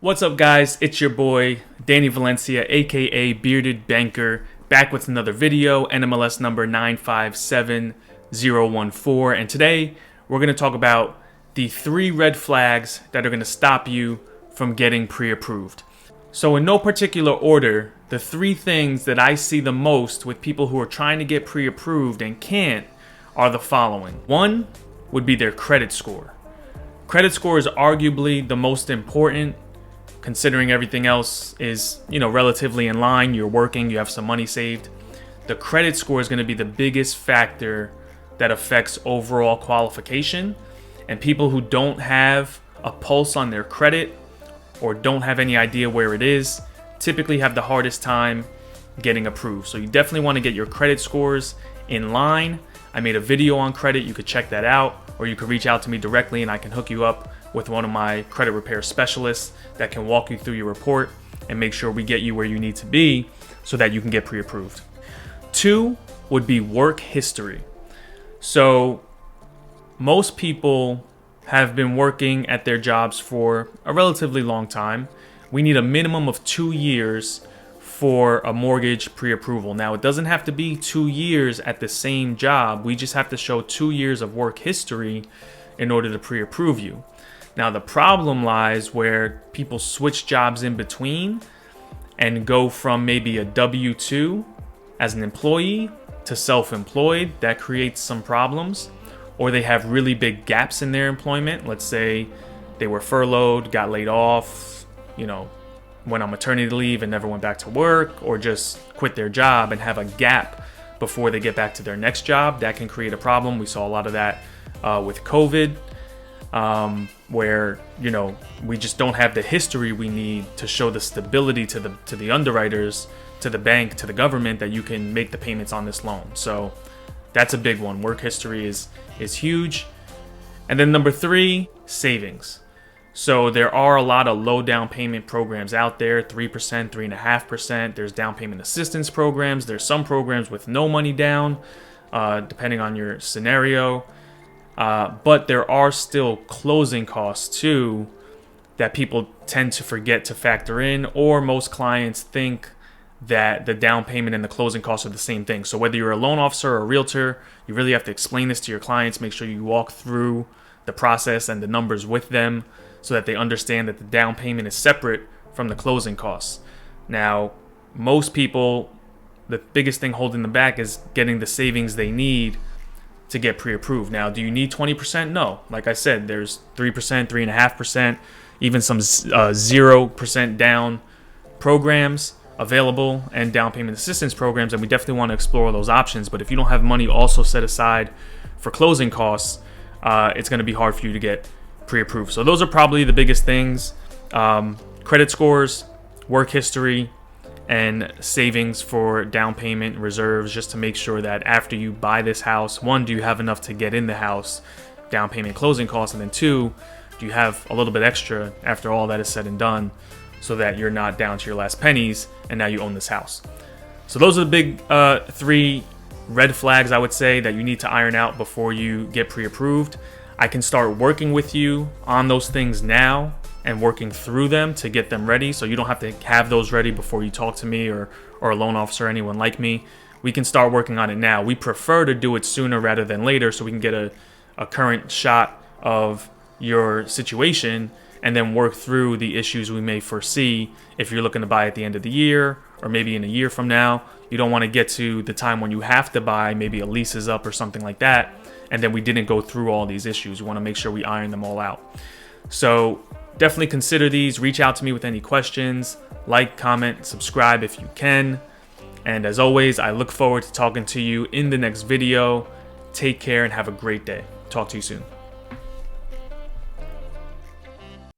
What's up, guys? It's your boy Danny Valencia, aka Bearded Banker, back with another video, NMLS number 957014. And today we're going to talk about the 3 red flags that are going to stop you from getting pre-approved. So in no particular order, the 3 things that I see the most with people who are trying to get pre-approved and can't are the following. 1 would be their credit score. Credit score is arguably the most important, considering everything else is, relatively in line. You're working, you have some money saved. The credit score is going to be the biggest factor that affects overall qualification. And people who don't have a pulse on their credit or don't have any idea where it is typically have the hardest time getting approved. So you definitely want to get your credit scores in line. I made a video on credit. You could check that out, or you could reach out to me directly and I can hook you up with one of my credit repair specialists that can walk you through your report and make sure we get you where you need to be so that you can get pre-approved. 2 would be work history. So most people have been working at their jobs for a relatively long time. We need a minimum of 2 years for a mortgage pre-approval. Now, it doesn't have to be 2 years at the same job. We just have to show 2 years of work history in order to pre-approve you. Now, the problem lies where people switch jobs in between and go from maybe a W-2 as an employee to self-employed. That creates some problems. Or they have really big gaps in their employment. Let's say they were furloughed, got laid off, went on maternity leave and never went back to work, or just quit their job and have a gap before they get back to their next job. That can create a problem. We saw a lot of that with COVID. Where we just don't have the history we need to show the stability to the underwriters, to the bank, to the government, that you can make the payments on this loan. So that's a big one. Work history is huge. And then number 3, savings. So there are a lot of low down payment programs out there, 3%, 3.5%. There's down payment assistance programs. There's some programs with no money down, depending on your scenario. But there are still closing costs too that people tend to forget to factor in, or most clients think that the down payment and the closing costs are the same thing. So whether you're a loan officer or a realtor, you really have to explain this to your clients. Make sure you walk through the process and the numbers with them so that they understand that the down payment is separate from the closing costs. Now, most people, the biggest thing holding them back is getting the savings they need to get pre-approved. Now, do you need 20%? No. Like I said, there's 3%, 3.5%, even some 0% down programs available, and down payment assistance programs, and we definitely want to explore those options. But if you don't have money also set aside for closing costs, it's going to be hard for you to get pre-approved. So those are probably the biggest things: credit scores, work history, and savings for down payment reserves, just to make sure that after you buy this house, 1, do you have enough to get in the house, down payment, closing costs, and then 2, do you have a little bit extra after all that is said and done, so that you're not down to your last pennies and now you own this house. So those are the big 3 red flags, I would say, that you need to iron out before you get pre-approved. I can start working with you on those things now and working through them to get them ready, so you don't have to have those ready before you talk to me or a loan officer or anyone like me. We can start working on it now. We prefer to do it sooner rather than later, so we can get a current shot of your situation and then work through the issues we may foresee if you're looking to buy at the end of the year or maybe in a year from now. You don't want to get to the time when you have to buy, maybe a lease is up or something like that, and then we didn't go through all these issues. We want to make sure we iron them all out. So definitely consider these. Reach out to me with any questions. Like, comment, subscribe if you can. And as always, I look forward to talking to you in the next video. Take care and have a great day. Talk to you soon.